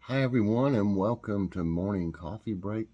Hi everyone and welcome to morning coffee break.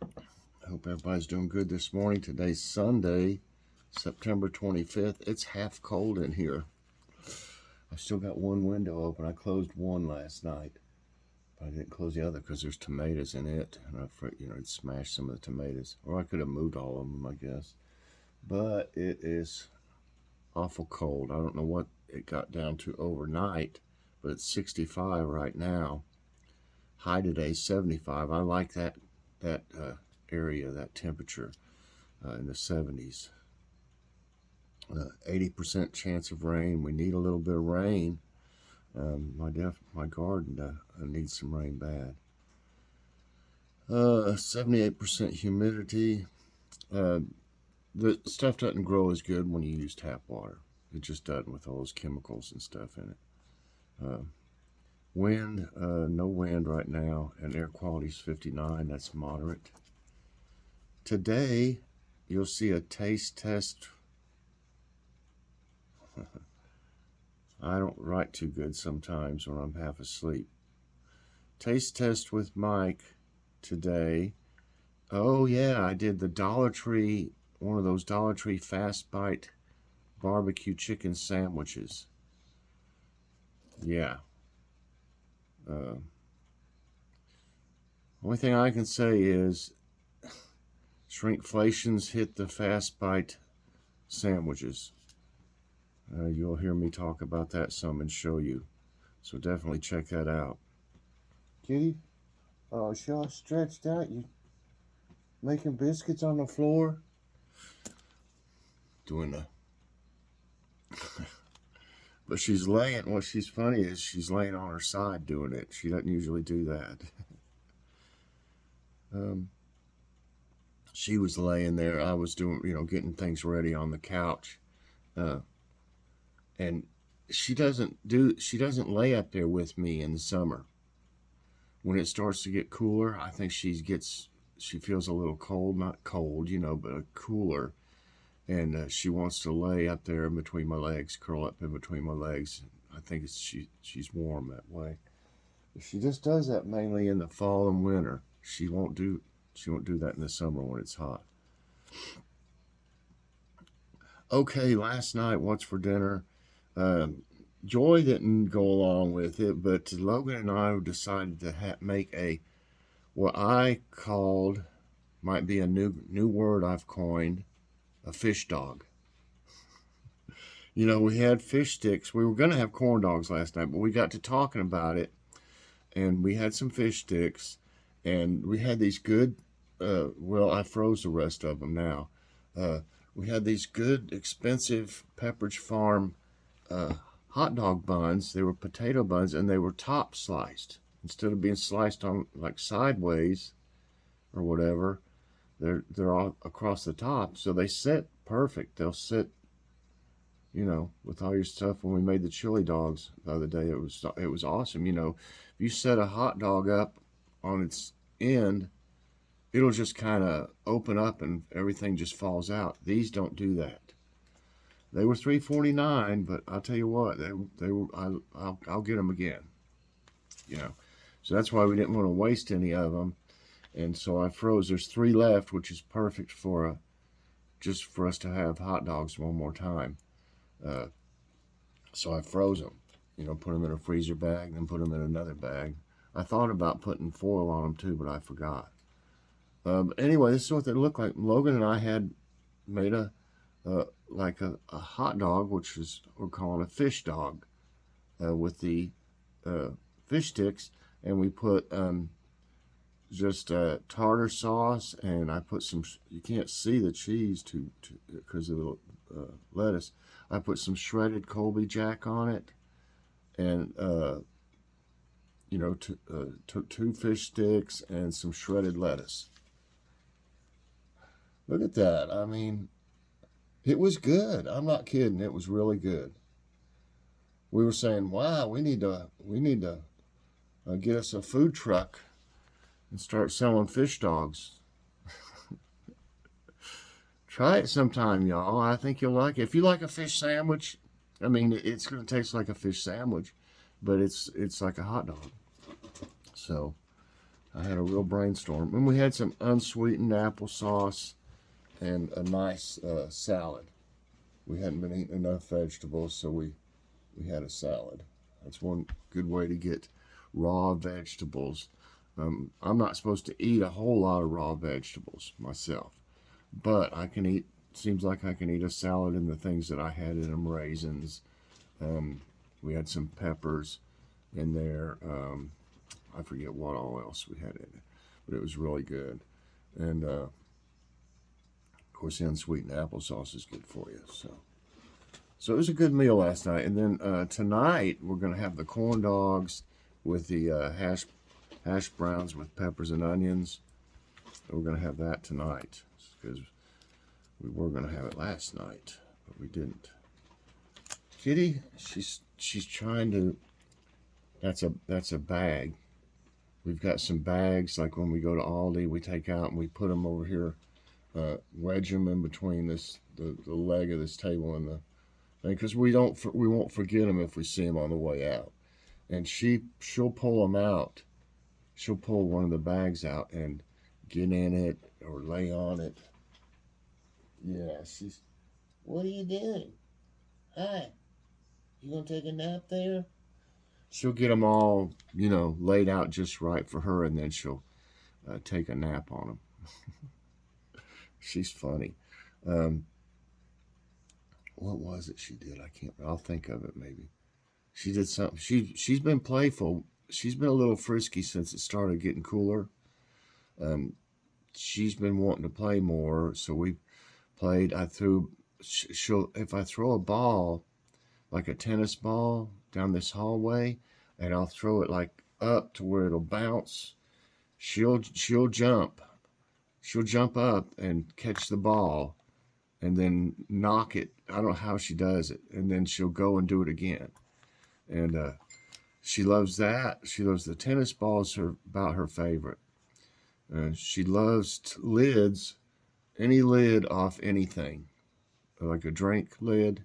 I hope everybody's doing good this morning. Today's Sunday, September 25th. It's half cold in here. I still got one window open. I closed one last night, but I didn't close the other because there's tomatoes in it, and I thought, it'd smash some of the tomatoes. Or I could have moved all of them, I guess. But it is awful cold. I don't know what it got down to overnight, but it's 65 right now. High today, 75. I like that area, that temperature in the 70s. 80% chance of rain. We need a little bit of rain. My garden needs some rain bad. 78% humidity. The stuff doesn't grow as good when you use tap water. It just doesn't with all those chemicals and stuff in it. Wind, no wind right now, and air quality is 59. That's moderate. Today, you'll see a taste test. I don't write too good sometimes when I'm half asleep. Taste test with Mike today. Oh yeah, I did the Dollar Tree, one of those Dollar Tree Fast Bite barbecue chicken sandwiches. Yeah. Only thing I can say is shrinkflation's hit the Fast Bite sandwiches. You'll hear me talk about that some and show you. So definitely check that out. Kitty, she all stretched out. You making biscuits on the floor? Doing the... But she's laying, what she's funny is she's laying on her side doing it. She doesn't usually do that. She was laying there. I was doing, getting things ready on the couch. And she doesn't lay up there with me in the summer. When it starts to get cooler, I think she feels a little cold, not cold, but cooler. And she wants to lay up there in between my legs, curl up in between my legs. I think she's warm that way. She just does that mainly in the fall and winter. She won't do that in the summer when it's hot. Okay, last night, what's for dinner? Joy didn't go along with it, but Logan and I decided to make what I called, might be a new word I've coined, a fish dog. We had fish sticks. We were going to have corn dogs last night, but we got to talking about it, and we had some fish sticks, and we had these good, I froze the rest of them now. We had these good, expensive Pepperidge Farm hot dog buns. They were potato buns, and they were top sliced. Instead of being sliced on like sideways or whatever, they're all across the top. So they sit perfect. They'll sit, with all your stuff. When we made the chili dogs the other day, it was awesome. If you set a hot dog up on its end, it'll just kind of open up and everything just falls out. These don't do that. They were $3.49, but I'll tell you what, they were. I'll get them again. So that's why we didn't want to waste any of them, and so I froze. There's 3 left, which is perfect for just for us to have hot dogs one more time. So I froze them. Put them in a freezer bag, then put them in another bag. I thought about putting foil on them too, but I forgot. Anyway, this is what they look like. Logan and I had made a hot dog, which is we're calling a fish dog, with the fish sticks, and we put just tartar sauce, and I put some. You can't see the cheese because of the lettuce. I put some shredded Colby Jack on it, and took 2 fish sticks and some shredded lettuce. Look at that. I mean, it was good. I'm not kidding. It was really good. We were saying, wow, we need to get us a food truck and start selling fish dogs. Try it sometime, y'all. I think you'll like it. If you like a fish sandwich, I mean, it's going to taste like a fish sandwich, but it's like a hot dog. So I had a real brainstorm. And we had some unsweetened applesauce and a nice salad. We hadn't been eating enough vegetables, so we had a salad. That's one good way to get raw vegetables. I'm not supposed to eat a whole lot of raw vegetables myself, but I can eat, seems like I can eat a salad, and the things that I had in them, raisins. We had some peppers in there. I forget what all else we had in it, but it was really good. And of course, the unsweetened applesauce is good for you. So it was a good meal last night. And then tonight we're going to have the corn dogs with the hash browns with peppers and onions. We're going to have that tonight because we were going to have it last night, but we didn't. Kitty, she's trying to. That's a bag. We've got some bags, like when we go to Aldi, we take out and we put them over here, wedge them in between the leg of this table and the thing, because we won't forget them if we see them on the way out. And she'll pull them out. She'll pull one of the bags out and get in it or lay on it. Yeah, what are you doing? Hi, you gonna take a nap there? She'll get them all, laid out just right for her, and then she'll take a nap on them. She's funny. What was it she did? I'll think of it maybe. She did something. She's been playful. She's been a little frisky since it started getting cooler. She's been wanting to play more, so we played. If I throw a ball, like a tennis ball, down this hallway, and I'll throw it like up to where it'll bounce, she'll jump. She'll jump up and catch the ball and then knock it. I don't know how she does it. And then she'll go and do it again. And she loves that. She loves the tennis balls, about her favorite. She loves lids, any lid off anything, like a drink lid,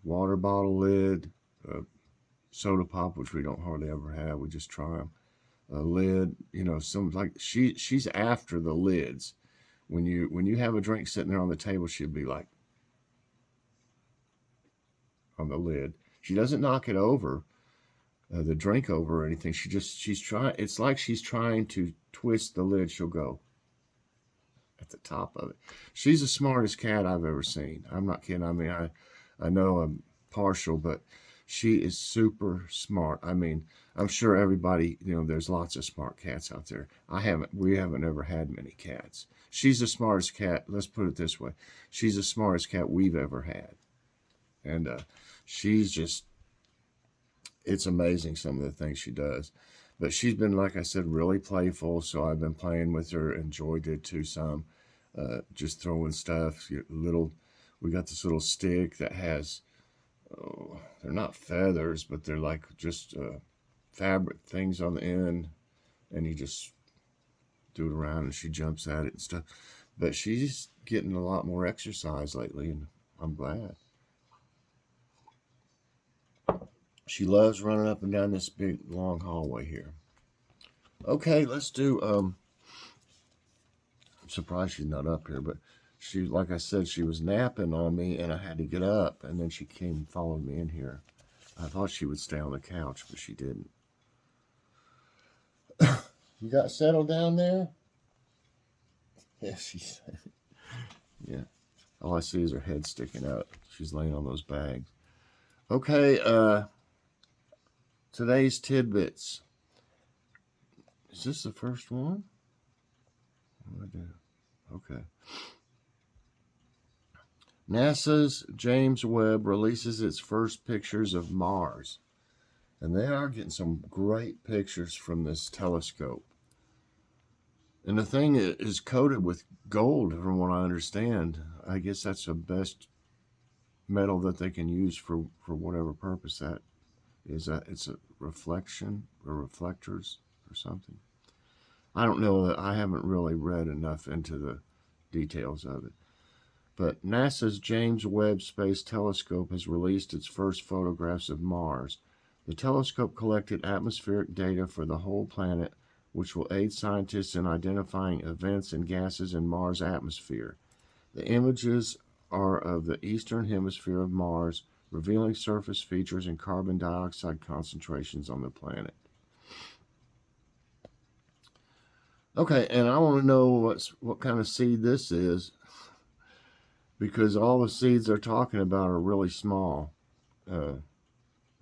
water bottle lid, soda pop, which we don't hardly ever have. We just try them. A lid, some like she's after the lids. When you have a drink sitting there on the table, she'll be like on the lid. She doesn't knock it over, the drink over or anything. She's trying. It's like she's trying to twist the lid. She'll go at the top of it. She's the smartest cat I've ever seen. I'm not kidding. I mean, I know I'm partial, but she is super smart. I mean, I'm sure everybody, there's lots of smart cats out there. We haven't ever had many cats. She's the smartest cat. Let's put it this way. She's the smartest cat we've ever had. And it's amazing some of the things she does. But she's been, like I said, really playful. So I've been playing with her. And Joy did too some. Just throwing stuff. We got this little stick that has, they're not feathers, but they're like just fabric things on the end, and you just do it around, and she jumps at it and stuff. But she's getting a lot more exercise lately, and I'm glad. She loves running up and down this big long hallway here. Okay, let's do. I'm surprised she's not up here, but she, like I said, she was napping on me, and I had to get up, and then she came and followed me in here. I thought she would stay on the couch, but she didn't. You got settled down there? Yeah, yeah. All I see is her head sticking out. She's laying on those bags. Okay, today's tidbits. Is this the first one? What do I do? Okay. NASA's James Webb releases its first pictures of Mars. And they are getting some great pictures from this telescope. And the thing is coated with gold, from what I understand. I guess that's the best metal that they can use for whatever purpose that is. It's a reflection or reflectors or something. I don't know. I haven't really read enough into the details of it. But NASA's James Webb Space Telescope has released its first photographs of Mars. The telescope collected atmospheric data for the whole planet, which will aid scientists in identifying events and gases in Mars' atmosphere. The images are of the eastern hemisphere of Mars, revealing surface features and carbon dioxide concentrations on the planet. Okay, and I want to know what kind of seed this is, because all the seeds they're talking about are really small,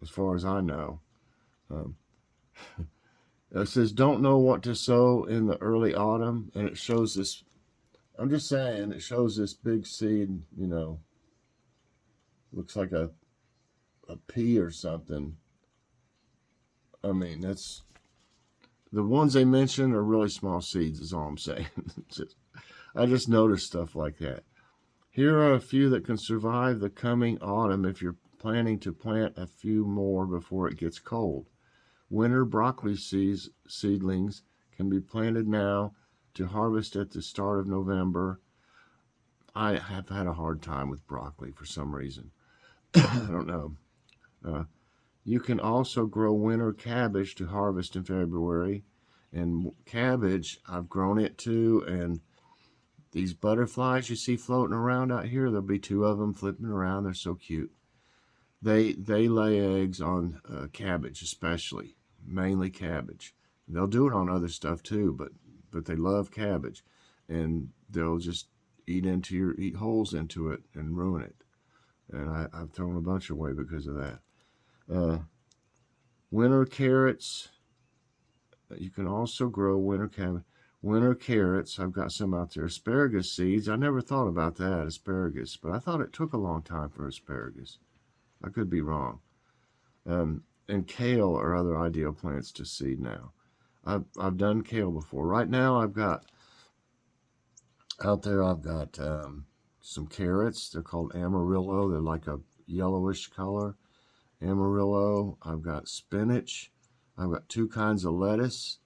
as far as I know. It says, don't know what to sow in the early autumn, and it shows this, I'm just saying, it shows this big seed, looks like a pea or something. I mean, that's, the ones they mention are really small seeds, is all I'm saying. I just noticed stuff like that. Here are a few that can survive the coming autumn if you're planning to plant a few more before it gets cold. Winter broccoli seedlings can be planted now to harvest at the start of November. I have had a hard time with broccoli for some reason. I don't know. You can also grow winter cabbage to harvest in February. And cabbage, I've grown it too. And these butterflies you see floating around out here, there'll be 2 of them flipping around. They're so cute. They lay eggs on cabbage, especially, mainly cabbage. They'll do it on other stuff too, but they love cabbage, and they'll just eat holes into it and ruin it. And I've thrown a bunch away because of that. Winter carrots. You can also grow winter carrots. I've got some out there. Asparagus seeds. I never thought about that, asparagus, but I thought it took a long time for asparagus. I could be wrong. And kale are other ideal plants to seed now. I've done kale before. Right now I've got some carrots. They're called Amarillo. They're like a yellowish color. Amarillo. I've got spinach. I've got 2 kinds of lettuce.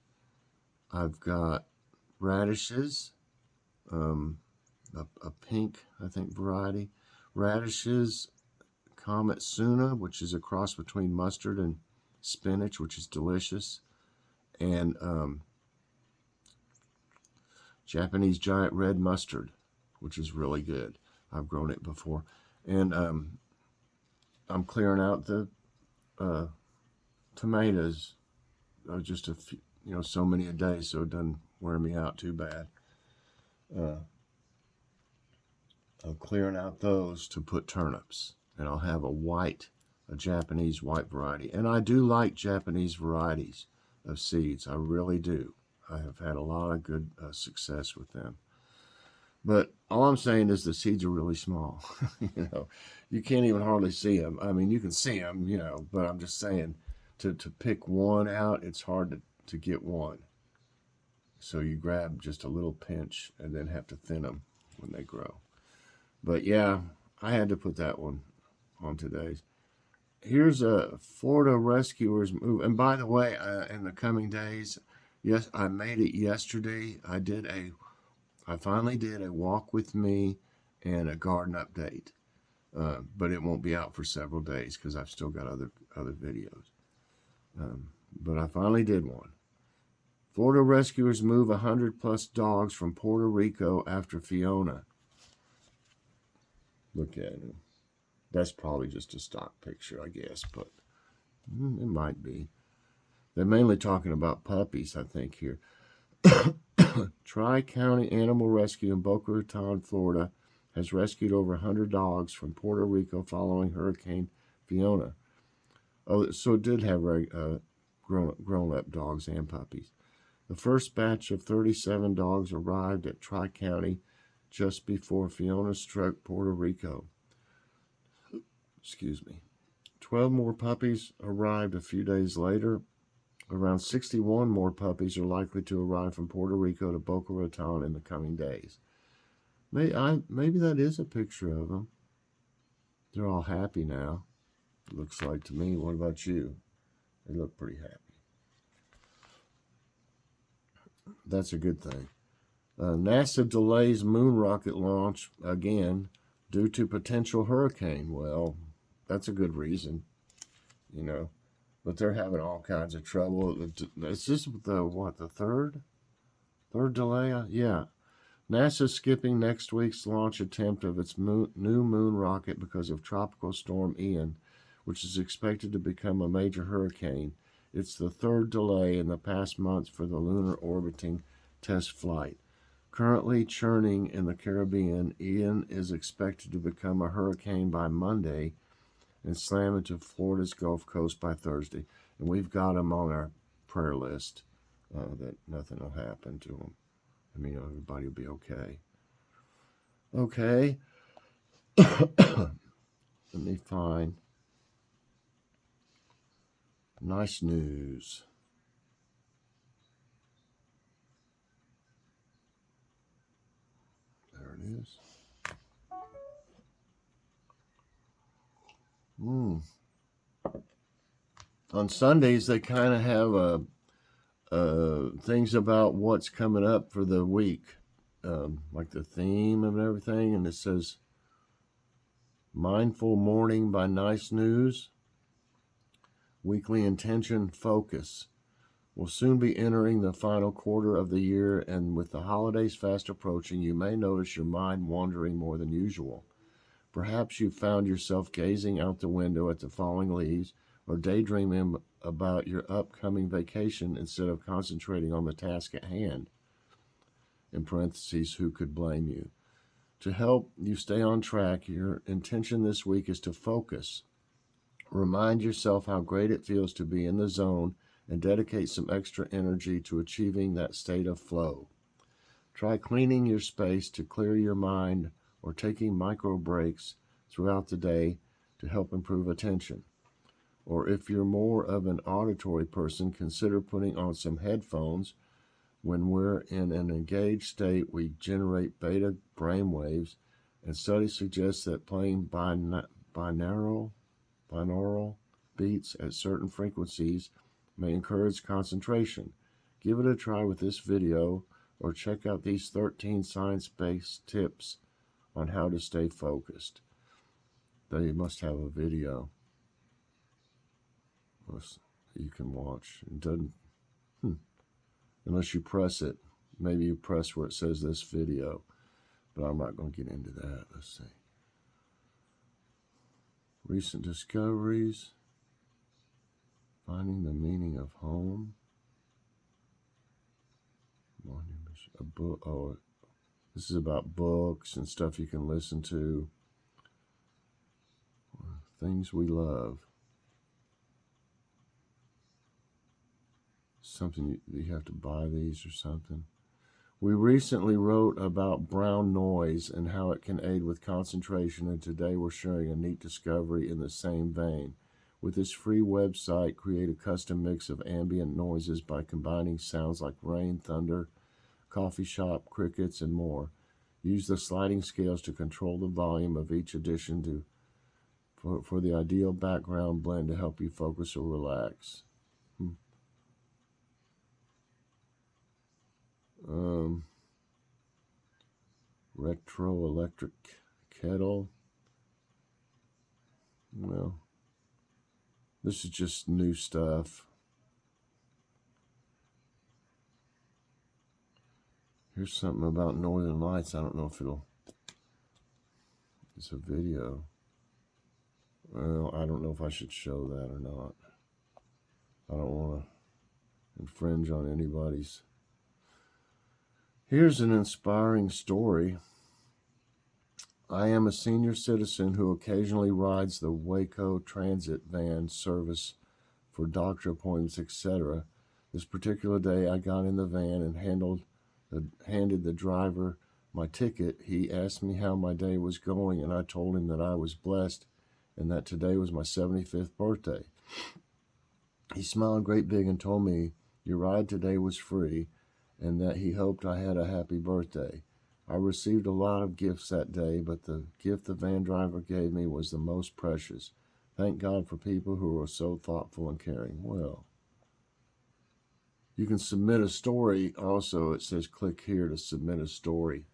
I've got radishes, a pink, I think, variety. Radishes, Kometsuna, which is a cross between mustard and spinach, which is delicious. And Japanese giant red mustard, which is really good. I've grown it before. And I'm clearing out the tomatoes. Just a few, so many a day, so it doesn't wear me out too bad. I'm clearing out those to put turnips, and I'll have a Japanese white variety. And I do like Japanese varieties of seeds. I really do. I have had a lot of good success with them. But all I'm saying is the seeds are really small. You can't even hardly see them. I mean, you can see them, but I'm just saying, to pick one out, it's hard to get one. So you grab just a little pinch and then have to thin them when they grow. But yeah, I had to put that one on today's. Here's a Florida rescuers move. And by the way, in the coming days, yes, I made it yesterday. I finally did a walk with me and a garden update. But it won't be out for several days because I've still got other videos. But I finally did one. Florida rescuers move 100+ dogs from Puerto Rico after Fiona. Look at him. That's probably just a stock picture, I guess, but it might be. They're mainly talking about puppies, I think, here. Tri-County Animal Rescue in Boca Raton, Florida, has rescued over 100 dogs from Puerto Rico following Hurricane Fiona. Oh, so it did have grown-up dogs and puppies. The first batch of 37 dogs arrived at Tri-County just before Fiona struck Puerto Rico. Excuse me. 12 more puppies arrived a few days later. Around 61 more puppies are likely to arrive from Puerto Rico to Boca Raton in the coming days. Maybe that is a picture of them. They're all happy now, it looks like to me. What about you? They look pretty happy. That's a good thing. NASA delays moon rocket launch again due to potential hurricane. Well, that's a good reason, but they're having all kinds of trouble. It's just the third delay? Yeah. NASA's skipping next week's launch attempt of its new moon rocket because of Tropical Storm Ian, which is expected to become a major hurricane. It's the third delay in the past months for the lunar orbiting test flight. Currently churning in the Caribbean, Ian is expected to become a hurricane by Monday and slam into Florida's Gulf Coast by Thursday. And we've got him on our prayer list that nothing will happen to him. I mean, everybody will be okay. Okay. Let me find nice news. There it is. On Sundays, they kind of have things about what's coming up for the week, like the theme and everything. And it says, Mindful Morning by Nice News, Weekly Intention Focus. We'll soon be entering the final quarter of the year, and with the holidays fast approaching, you may notice your mind wandering more than usual. Perhaps you found yourself gazing out the window at the falling leaves or daydreaming about your upcoming vacation instead of concentrating on the task at hand. In parentheses, who could blame you? To help you stay on track, your intention this week is to focus. Remind yourself how great it feels to be in the zone and dedicate some extra energy to achieving that state of flow. Try cleaning your space to clear your mind or taking micro breaks throughout the day to help improve attention. Or if you're more of an auditory person, consider putting on some headphones. When we're in an engaged state, we generate beta brainwaves, and studies suggest that playing binaural beats at certain frequencies may encourage concentration. Give it a try with this video, or check out these 13 science-based tips on how to stay focused. They must have a video you can watch. It doesn't, unless you press it. Maybe you press where it says this video, but I'm not going to get into that. Let's see. Recent discoveries. Finding the meaning of home. A book. Oh, this is about books and stuff you can listen to. Things we love. Something you have to buy these or something. We recently wrote about brown noise and how it can aid with concentration, and today we're sharing a neat discovery in the same vein. With this free website, create a custom mix of ambient noises by combining sounds like rain, thunder, coffee shop, crickets, and more. Use the sliding scales to control the volume of each addition for the ideal background blend to help you focus or relax. Retro electric kettle. Well, this is just new stuff. Here's something about Northern Lights. I don't know if it's a video. Well, I don't know if I should show that or not. I don't want to infringe on anybody's. Here's an inspiring story. I am a senior citizen who occasionally rides the Waco Transit van service for doctor appointments, etc. This particular day, I got in the van and handed the driver my ticket. He asked me how my day was going, and I told him that I was blessed and that today was my 75th birthday. He smiled great big and told me your ride today was free and that he hoped I had a happy birthday. I received a lot of gifts that day, but the gift the van driver gave me was the most precious. Thank God for people who are so thoughtful and caring. Well, you can submit a story. Also, it says click here to submit a story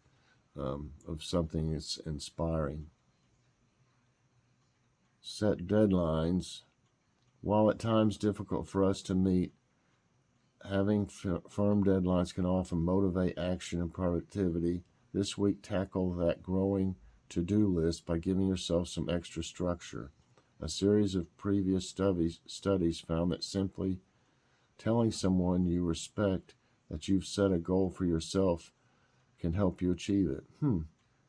of something that's inspiring. Set deadlines. While at times difficult for us to meet, having firm deadlines can often motivate action and productivity. This week, tackle that growing to-do list by giving yourself some extra structure. A series of previous studies found that simply telling someone you respect that you've set a goal for yourself can help you achieve it.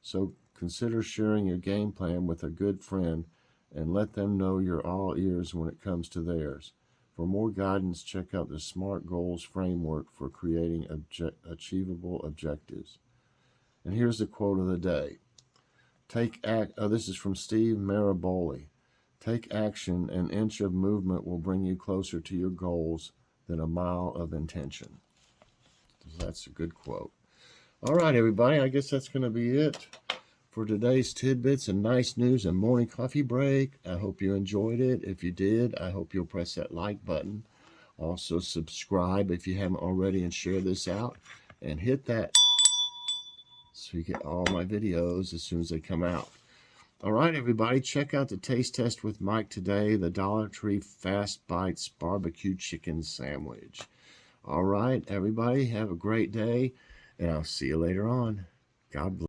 So consider sharing your game plan with a good friend and let them know you're all ears when it comes to theirs. For more guidance, check out the SMART Goals framework for creating achievable objectives. And here's the quote of the day. This is from Steve Maraboli. Take action. An inch of movement will bring you closer to your goals than a mile of intention. So that's a good quote. All right, everybody. I guess that's going to be it for today's Tidbits and Nice News and Morning Coffee Break. I hope you enjoyed it. If you did, I hope you'll press that like button. Also, subscribe if you haven't already and share this out. And hit that so you get all my videos as soon as they come out. All right, everybody, check out the taste test with Mike today, the Dollar Tree Fast Bites Barbecue Chicken Sandwich. All right, everybody, have a great day, and I'll see you later on. God bless.